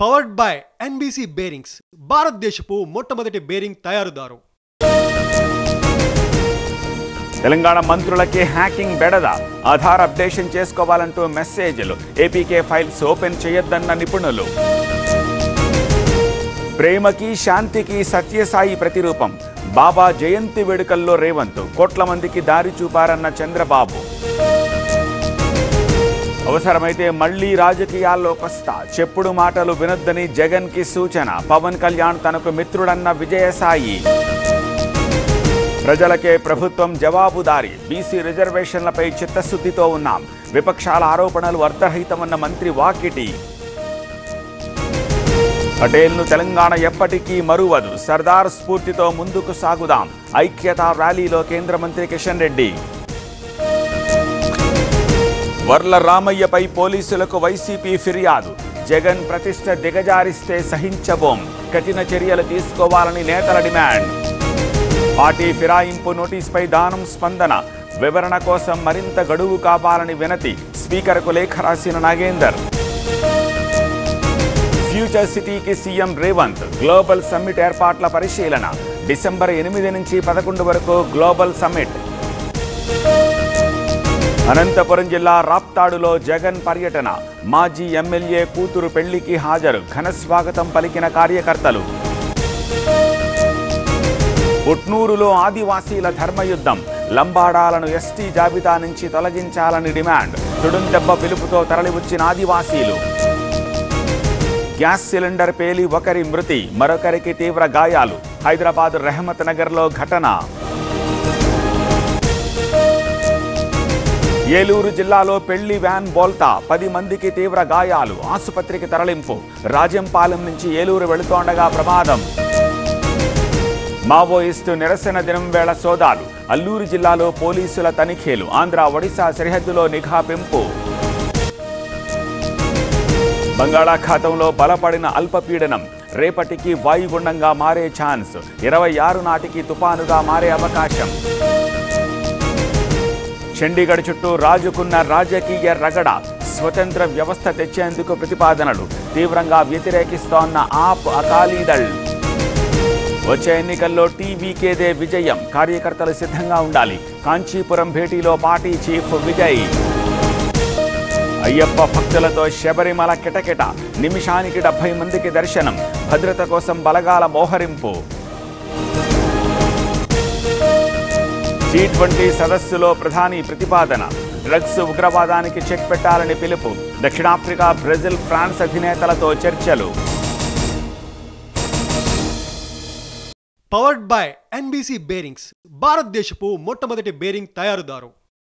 Powered by NBC bearings, భారతదేశపు మొట్టమొదటి bearing తయారుదారు. Telangana మంత్రులకి hacking బెడద, ఆధార్ అప్డేషన్ చేసుకోవాలంటూ మెసేజ్లు, ఏపీకే ఫైల్స్ ఓపెన్ చేయొద్దన్న నిపుణులు. ప్రేమకి శాంతికి సత్యసాయి ప్రతిరూపం, బాబా జయంతి వేడుకల్లో రేవంత్, కోట్ల మందికి దారి చూపారన్న చంద్రబాబు. అవసరమైతే మళ్లీ రాజకీయాల్లోకొస్తా, చెప్పుడు మాటలు వినొద్దని జగన్కి సూచన, పవన్ కళ్యాణ్ తనకు మిత్రుడన్న విజయసాయి. ప్రజలకే ప్రభుత్వం జవాబుదారీ, బీసీ రిజర్వేషన్లపై చిత్తశుద్ధితో ఉన్నాం, విపక్షాల ఆరోపణలు అర్థరహితమన్న మంత్రి వాకిటి. పటేల్ను తెలంగాణ ఎప్పటికీ మరువదు, సర్దార్ స్ఫూర్తితో ముందుకు సాగుదాం, ఐక్యతా ర్యాలీలో కేంద్ర మంత్రి కిషన్ రెడ్డి. వర్ల రామయ్యపై పోలీసులకు వైసీపీ ఫిర్యాదు, జగన్ ప్రతిష్ట దిగజారిస్తే సహించబోం, కఠిన చర్యలు తీసుకోవాలని నేతల డిమాండ్. పార్టీ ఫిరాయింపు నోటీసుపై దానం స్పందన, వివరణ కోసం మరింత గడువు కావాలని వినతి, స్పీకర్కు లేఖ రాసిన నాగేందర్. ఫ్యూచర్ సిటీకి సీఎం రేవంత్, గ్లోబల్ సమ్మిట్ ఏర్పాట్ల పరిశీలన, డిసెంబర్ 8 నుంచి 11 వరకు గ్లోబల్ సమ్మిట్. అనంతపురం జిల్లా రాప్తాడులో జగన్ పర్యటన, మాజీ ఎమ్మెల్యే కూతురు పెళ్లికి హాజరు, ఘన స్వాగతం పలికిన కార్యకర్తలు. పుట్నూరులో ఆదివాసీల ధర్మయుద్ధం, లంబాడాలను ఎస్టీ జాబితా నుంచి తొలగించాలని డిమాండ్, తుడుందెబ్బ పిలుపుతో తరలివచ్చిన ఆదివాసీలు. గ్యాస్ సిలిండర్ పేలి ఒకరి మృతి, మరొకరికి తీవ్ర గాయాలు, హైదరాబాద్ రెహమత్ నగర్లో ఘటన. ఏలూరు జిల్లాలో పెళ్లి వ్యాన్ బోల్తా, 10 మందికి తీవ్ర గాయాలు, ఆసుపత్రికి తరలింపు, రాజంపాలెం నుంచి ఏలూరు వెళుతోండగా ప్రమాదం. మావోయిస్టు నిరసన దినం వేళ సోదాలు, అల్లూరు జిల్లాలో పోలీసుల తనిఖీలు, ఆంధ్ర ఒడిశా సరిహద్దులో నిఘా పెంపు. బంగాళాఖాతంలో బలపడిన అల్పపీడనం, రేపటికి వాయుగుండంగా మారే ఛాన్స్, 26 నాటికి తుపానుగా మారే అవకాశం. చండీగఢ్ చుట్టూ రాజుకున్న రాజకీయ రగడ, స్వతంత్ర వ్యవస్థ తెచ్చేందుకు ప్రతిపాదనలు, తీవ్రంగా వ్యతిరేకిస్తోన్న ఆప్ అకాలీదళ్. వచ్చే ఎన్నికల్లో టీవీకేదే విజయం, కార్యకర్తలు సిద్ధంగా ఉండాలి, కాంచీపురం భేటీలో పార్టీ చీఫ్ విజయ్. అయ్యప్ప భక్తులతో శబరిమల కిటకిట, నిమిషానికి 70 మందికి దర్శనం, భద్రత కోసం బలగాల మోహరింపు. G20 సదస్సులో ప్రధాని ప్రతిపాదన, డ్రగ్స్ ఉగ్రవాదానికి చెక్ పెట్టాలని పిలుపు, దక్షిణాఫ్రికా బ్రెజిల్ ఫ్రాన్స్ అధినేతలతో చర్చలు. పవర్డ్ బై ఎన్బీసీ బేరింగ్స్, భారతదేశపు మొట్టమొదటి బేరింగ్ తయారుదారు.